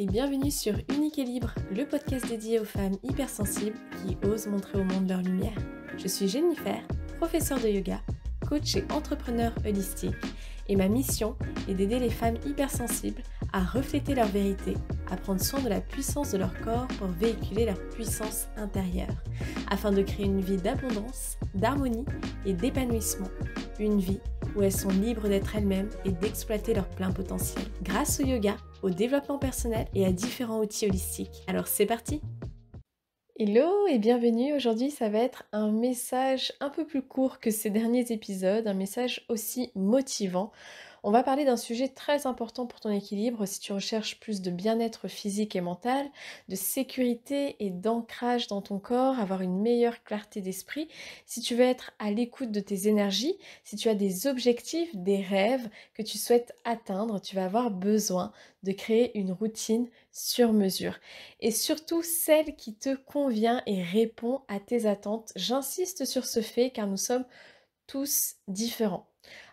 bienvenue sur Unique et Libre, le podcast dédié aux femmes hypersensibles qui osent montrer au monde leur lumière. Je suis Jennifer, professeure de yoga, coach et entrepreneur holistique et ma mission est d'aider les femmes hypersensibles à refléter leur vérité, à prendre soin de la puissance de leur corps pour véhiculer leur puissance intérieure, afin de créer une vie d'abondance, d'harmonie et d'épanouissement. Une vie où elles sont libres d'être elles-mêmes et d'exploiter leur plein potentiel. Grâce au yoga, au développement personnel et à différents outils holistiques. Alors c'est parti! Hello et bienvenue, aujourd'hui ça va être un message un peu plus court que ces derniers épisodes, un message aussi motivant. On va parler d'un sujet très important pour ton équilibre si tu recherches plus de bien-être physique et mental, de sécurité et d'ancrage dans ton corps, avoir une meilleure clarté d'esprit, si tu veux être à l'écoute de tes énergies, si tu as des objectifs, des rêves que tu souhaites atteindre, tu vas avoir besoin de créer une routine sur mesure et surtout celle qui te convient et répond à tes attentes. J'insiste sur ce fait car nous sommes tous différents.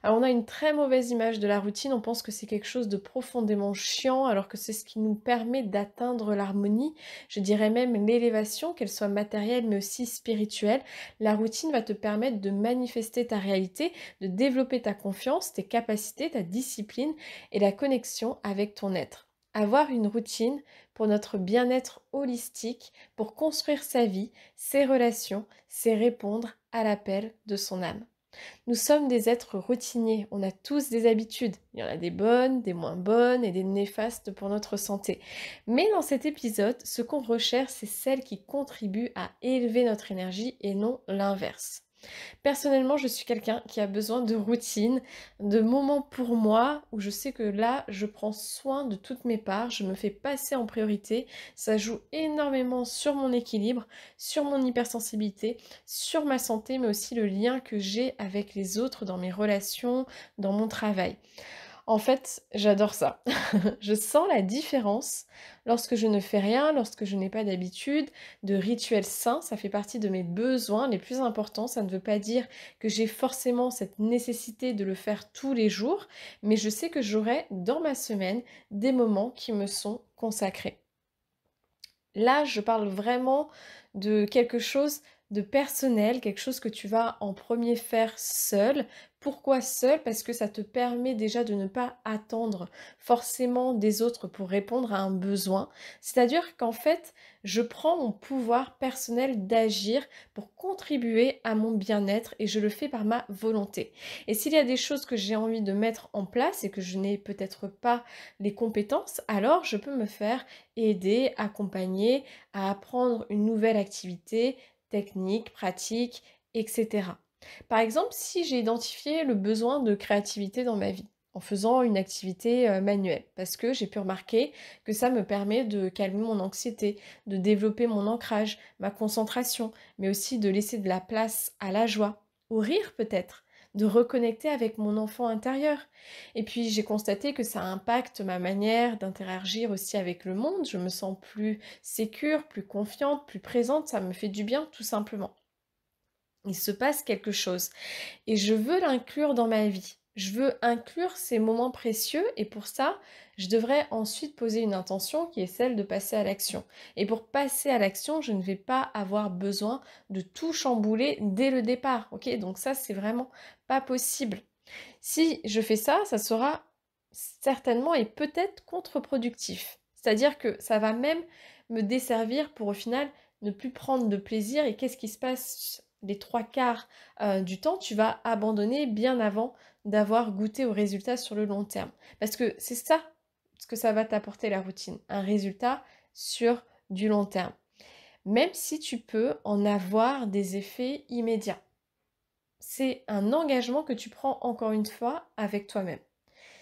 Alors on a une très mauvaise image de la routine, on pense que c'est quelque chose de profondément chiant alors que c'est ce qui nous permet d'atteindre l'harmonie, je dirais même l'élévation, qu'elle soit matérielle mais aussi spirituelle. La routine va te permettre de manifester ta réalité, de développer ta confiance, tes capacités, ta discipline et la connexion avec ton être. Avoir une routine pour notre bien-être holistique, pour construire sa vie, ses relations, c'est répondre à l'appel de son âme. Nous sommes des êtres routiniers, on a tous des habitudes. Il y en a des bonnes, des moins bonnes et des néfastes pour notre santé. Mais dans cet épisode, ce qu'on recherche, c'est celles qui contribuent à élever notre énergie et non l'inverse. Personnellement, je suis quelqu'un qui a besoin de routine, de moments pour moi où je sais que là, je prends soin de toutes mes parts, je me fais passer en priorité. Ça joue énormément sur mon équilibre, sur mon hypersensibilité, sur ma santé, mais aussi le lien que j'ai avec les autres dans mes relations, dans mon travail. En fait, j'adore ça. Je sens la différence lorsque je ne fais rien, lorsque je n'ai pas d'habitude, de rituels sains. Ça fait partie de mes besoins les plus importants. Ça ne veut pas dire que j'ai forcément cette nécessité de le faire tous les jours, mais je sais que j'aurai dans ma semaine des moments qui me sont consacrés. Là, je parle vraiment de quelque chose de personnel, quelque chose que tu vas en premier faire seul. Pourquoi seul? Parce que ça te permet déjà de ne pas attendre forcément des autres pour répondre à un besoin. C'est-à-dire qu'en fait, je prends mon pouvoir personnel d'agir pour contribuer à mon bien-être et je le fais par ma volonté. Et s'il y a des choses que j'ai envie de mettre en place et que je n'ai peut-être pas les compétences, alors je peux me faire aider, accompagner à apprendre une nouvelle activité, technique, pratique, etc. Par exemple, si j'ai identifié le besoin de créativité dans ma vie, en faisant une activité manuelle, parce que j'ai pu remarquer que ça me permet de calmer mon anxiété, de développer mon ancrage, ma concentration, mais aussi de laisser de la place à la joie, au rire peut-être, de reconnecter avec mon enfant intérieur. Et puis j'ai constaté que ça impacte ma manière d'interagir aussi avec le monde, je me sens plus sécure, plus confiante, plus présente, ça me fait du bien tout simplement. Il se passe quelque chose et je veux l'inclure dans ma vie. Je veux inclure ces moments précieux et pour ça, je devrais ensuite poser une intention qui est celle de passer à l'action. Et pour passer à l'action, je ne vais pas avoir besoin de tout chambouler dès le départ. Ok, donc ça, c'est vraiment pas possible. Si je fais ça, ça sera certainement et peut-être contre-productif. C'est-à-dire que ça va même me desservir pour au final ne plus prendre de plaisir et qu'est-ce qui se passe les trois quarts du temps, tu vas abandonner bien avant d'avoir goûté au résultat sur le long terme. Parce que c'est ça ce que ça va t'apporter la routine, un résultat sur du long terme. Même si tu peux en avoir des effets immédiats. C'est un engagement que tu prends encore une fois avec toi-même.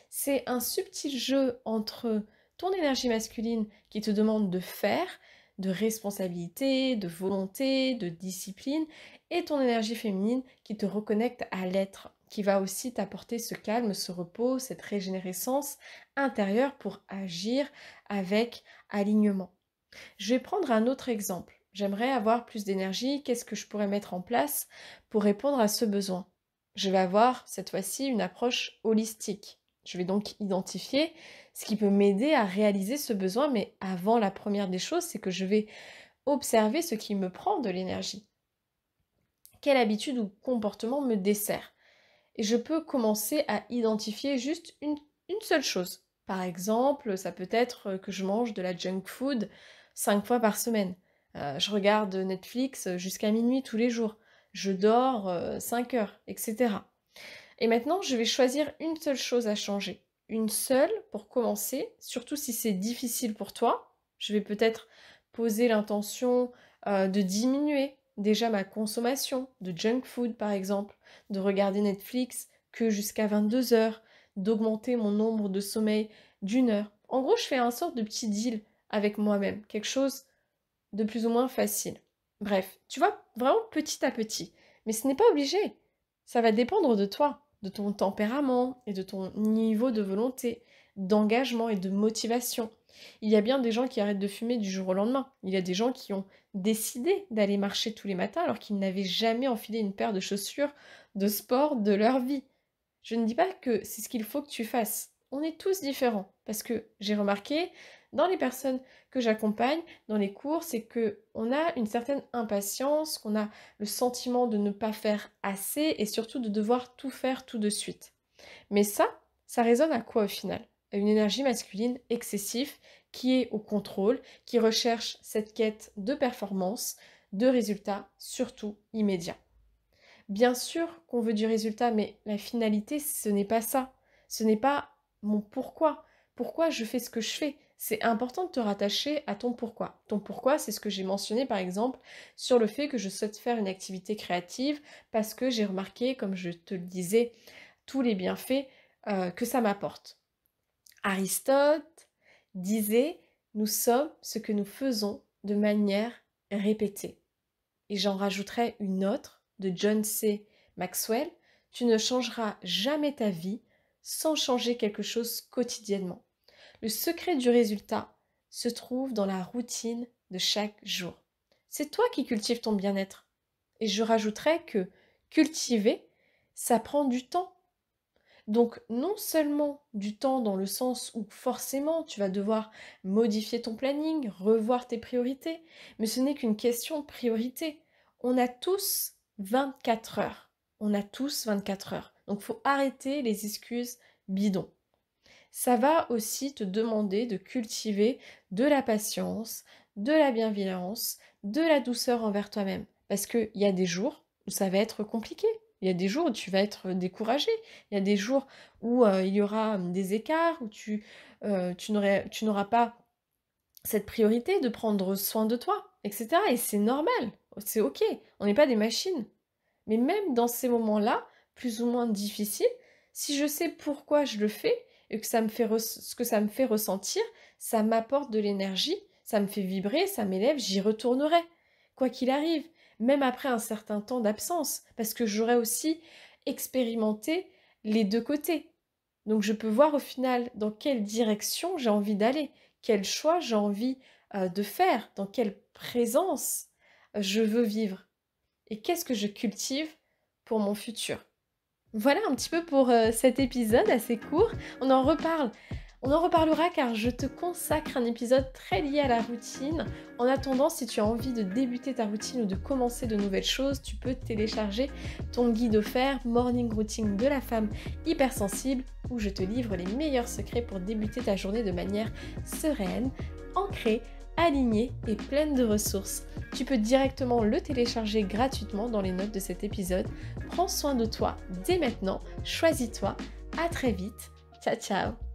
C'est un subtil jeu entre ton énergie masculine qui te demande de faire, de responsabilité, de volonté, de discipline, et ton énergie féminine qui te reconnecte à l'être, qui va aussi t'apporter ce calme, ce repos, cette régénérescence intérieure pour agir avec alignement. Je vais prendre un autre exemple. J'aimerais avoir plus d'énergie, qu'est-ce que je pourrais mettre en place pour répondre à ce besoin? Je vais avoir cette fois-ci une approche holistique. Je vais donc identifier ce qui peut m'aider à réaliser ce besoin, mais avant, la première des choses, c'est que je vais observer ce qui me prend de l'énergie. Quelle habitude ou comportement me dessert? Et je peux commencer à identifier juste une seule chose. Par exemple, ça peut être que je mange de la junk food 5 fois par semaine. Je regarde Netflix jusqu'à minuit tous les jours. Je dors 5 heures, etc. Et maintenant, je vais choisir une seule chose à changer. Une seule pour commencer, surtout si c'est difficile pour toi. Je vais peut-être poser l'intention de diminuer déjà ma consommation de junk food par exemple, de regarder Netflix que jusqu'à 22 heures, d'augmenter mon nombre de sommeil d'une heure. En gros, je fais un sorte de petit deal avec moi-même, quelque chose de plus ou moins facile. Bref, tu vois, vraiment petit à petit. Mais ce n'est pas obligé. Ça va dépendre de toi, de ton tempérament et de ton niveau de volonté, d'engagement et de motivation. Il y a bien des gens qui arrêtent de fumer du jour au lendemain. Il y a des gens qui ont décidé d'aller marcher tous les matins alors qu'ils n'avaient jamais enfilé une paire de chaussures de sport de leur vie. Je ne dis pas que c'est ce qu'il faut que tu fasses. On est tous différents. Parce que j'ai remarqué dans les personnes que j'accompagne, dans les cours, c'est qu'on a une certaine impatience, qu'on a le sentiment de ne pas faire assez et surtout de devoir tout faire tout de suite. Mais ça résonne à quoi au final? À une énergie masculine excessive qui est au contrôle, qui recherche cette quête de performance, de résultats, surtout immédiats. Bien sûr qu'on veut du résultat, mais la finalité, ce n'est pas ça. Ce n'est pas mon pourquoi. Pourquoi je fais ce que je fais? C'est important de te rattacher à ton pourquoi. Ton pourquoi, c'est ce que j'ai mentionné par exemple sur le fait que je souhaite faire une activité créative parce que j'ai remarqué, comme je te le disais, tous les bienfaits que ça m'apporte. Aristote disait « Nous sommes ce que nous faisons de manière répétée ». Et j'en rajouterai une autre de John C. Maxwell, tu ne changeras jamais ta vie sans changer quelque chose quotidiennement. Le secret du résultat se trouve dans la routine de chaque jour. C'est toi qui cultives ton bien-être. Et je rajouterai que cultiver, ça prend du temps. Donc non seulement du temps dans le sens où forcément tu vas devoir modifier ton planning, revoir tes priorités, mais ce n'est qu'une question de priorité. On a tous 24 heures. On a tous 24 heures. Donc il faut arrêter les excuses bidons. Ça va aussi te demander de cultiver de la patience, de la bienveillance, de la douceur envers toi-même. Parce qu'il y a des jours où ça va être compliqué. Il y a des jours où tu vas être découragé. Il y a des jours où il y aura des écarts, où tu n'auras pas cette priorité de prendre soin de toi, etc. Et c'est normal, c'est ok, on n'est pas des machines. Mais même dans ces moments-là, plus ou moins difficiles, si je sais pourquoi je le fais et que ce que ça me fait ressentir, ça m'apporte de l'énergie, ça me fait vibrer, ça m'élève, j'y retournerai, quoi qu'il arrive, même après un certain temps d'absence, parce que j'aurai aussi expérimenté les deux côtés. Donc je peux voir au final dans quelle direction j'ai envie d'aller, quel choix j'ai envie de faire, dans quelle présence je veux vivre et qu'est-ce que je cultive pour mon futur. Voilà un petit peu pour cet épisode assez court. On en reparlera car je te consacre un épisode très lié à la routine. En attendant, si tu as envie de débuter ta routine ou de commencer de nouvelles choses, tu peux télécharger ton guide offert Morning Routine de la femme hypersensible où je te livre les meilleurs secrets pour débuter ta journée de manière sereine, ancrée, alignée et pleine de ressources. Tu peux directement le télécharger gratuitement dans les notes de cet épisode. Prends soin de toi dès maintenant, choisis-toi, à très vite, ciao ciao.